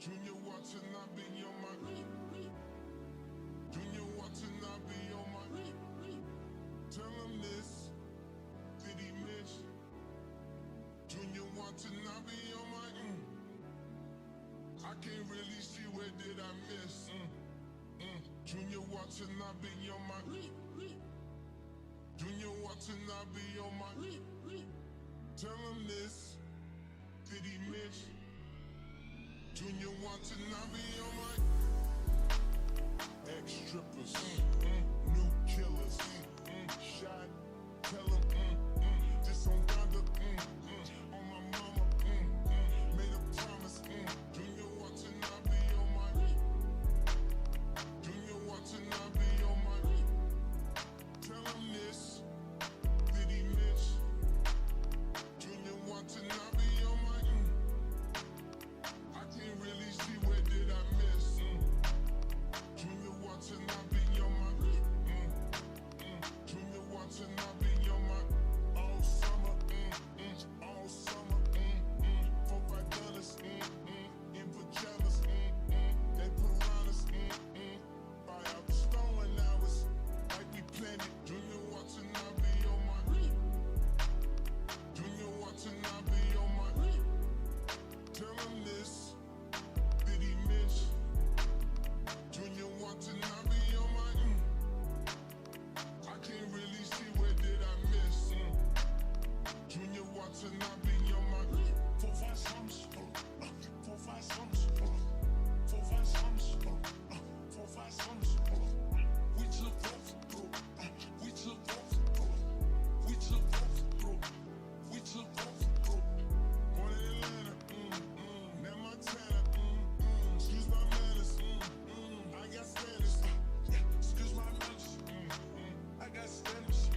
Junior Watanabe on my Junior Watanabe on my tell him this, did he miss? Junior Watanabe on my I can't really see where did I miss. Junior Watanabe on my Junior Watanabe on my tell him this, did he miss? Junior Watanabe on my ex-strippers, new killers, shot, tell him, this on Donda, on my mama, made a promise, Junior Watanabe on my Junior Watanabe on my tell him this, did he miss? Junior Watanabe on my I can't really see where did I miss. Junior Watanabe on my Junior Watanabe on my all summer, all summer, $4-5 in pajamas, they piranhas, buy out the stolen hours like we planned it. Junior Watanabe on my Junior Watanabe on my tell him this, did he miss? Junior Watanabe on my I can't really see where did I miss. Junior Watanabe on my 4-5 sums, 4-5 sums, 4-5 sums, 4-5 sums. We took both, we took both, we took both, we took both. Born in Atlanta, now Montana, excuse my manners, I got status, excuse my manners, I got status,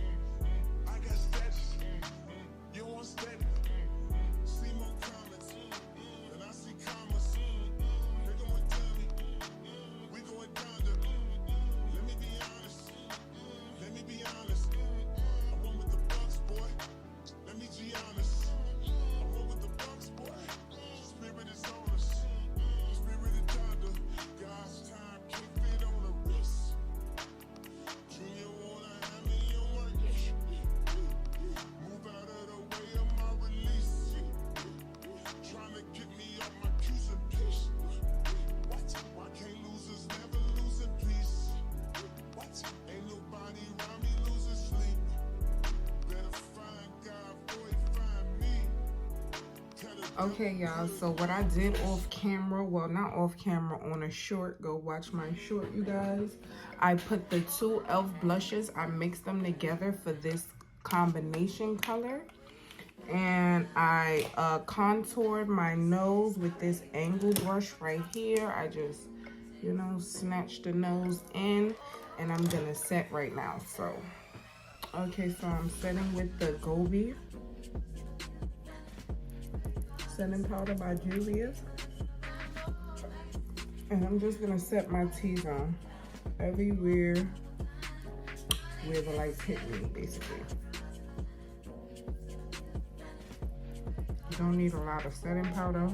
I got status, you want status, see more comments, and I see commas, they going down me, we going down to, let me be honest, I went with the Bucks, boy, let me be honest, I went with the Bucks, boy, spirit is on us, spirit is Donda, God's time can't fit on the wrist, Junior wanna have me on my move out of the way of my release, trying to get me off my cues and peace, what? Why can't losers never lose in peace? What? Ain't nobody around me losing sleep. Better find God before he find me. Okay, y'all, so what I did off camera, well, not off camera, on a short, go watch my short, you guys. I put the two e.l.f. blushes, I mixed them together for this combination color. And I contoured my nose with this angle brush right here. I just, you know, snatched the nose in, and I'm gonna set right now. So, okay, so I'm setting with the Gobi setting powder by Juvia. And I'm just gonna set my T-zone everywhere where the lights hit me, basically. You don't need a lot of setting powder.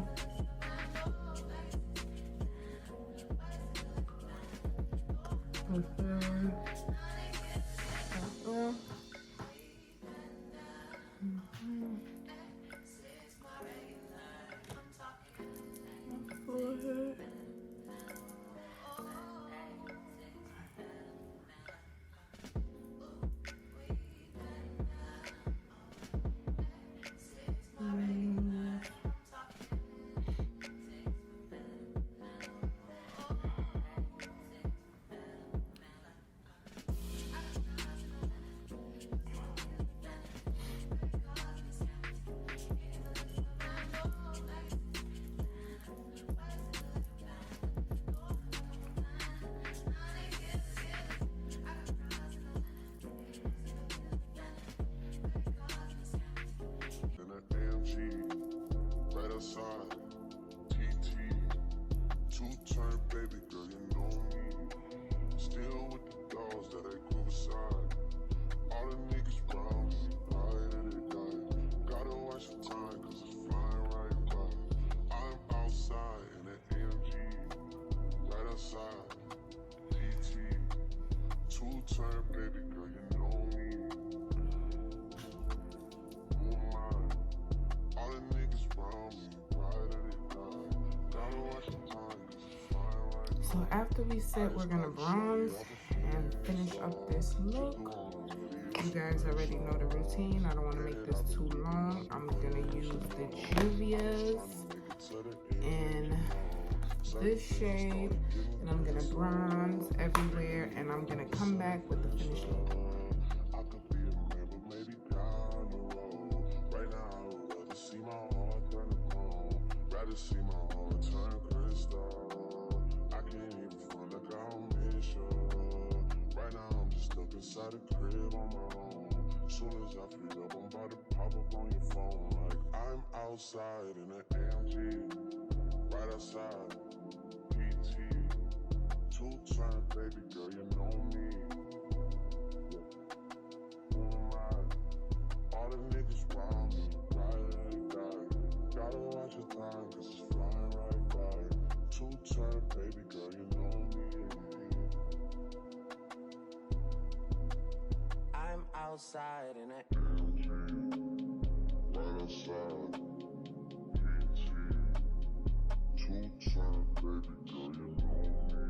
So after we set, we're gonna bronze and finish up this look. You guys already know the routine. I don't want to make this too long. I'm gonna use the Juvias in this shade, and I'm gonna bronze everywhere, and I'm gonna come back with the finished look. See my heart turn crystal. I can't even front like I don't miss you. Right now I'm just stuck inside a crib on my own. Soon as I free up, I'm about to pop up on your phone. Like I'm outside in an AMG, right outside PT. 2-turn, baby girl, you know me. Who am I? All the niggas round me, right? Gotta watch your time, cause it's flying right by. 2-turn, baby girl, you know me. I'm outside in it. Right outside, PT. 2-turn, baby girl, you know me.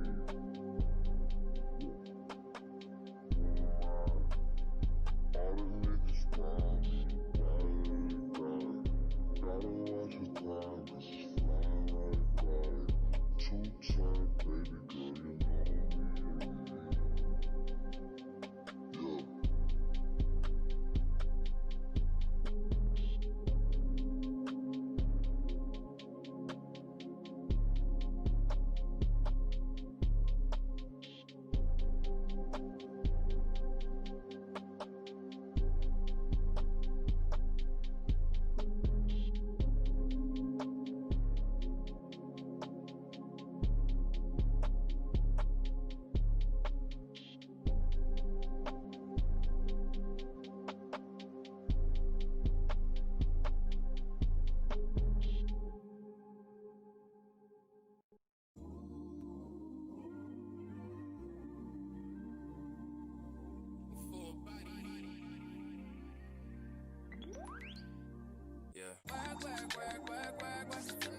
All the niggas round me, right? Gotta watch your time, cause it's flying right by. 2-turn, baby girl, you know me. Yeah. Yeah. Work, work, work, work, work, work.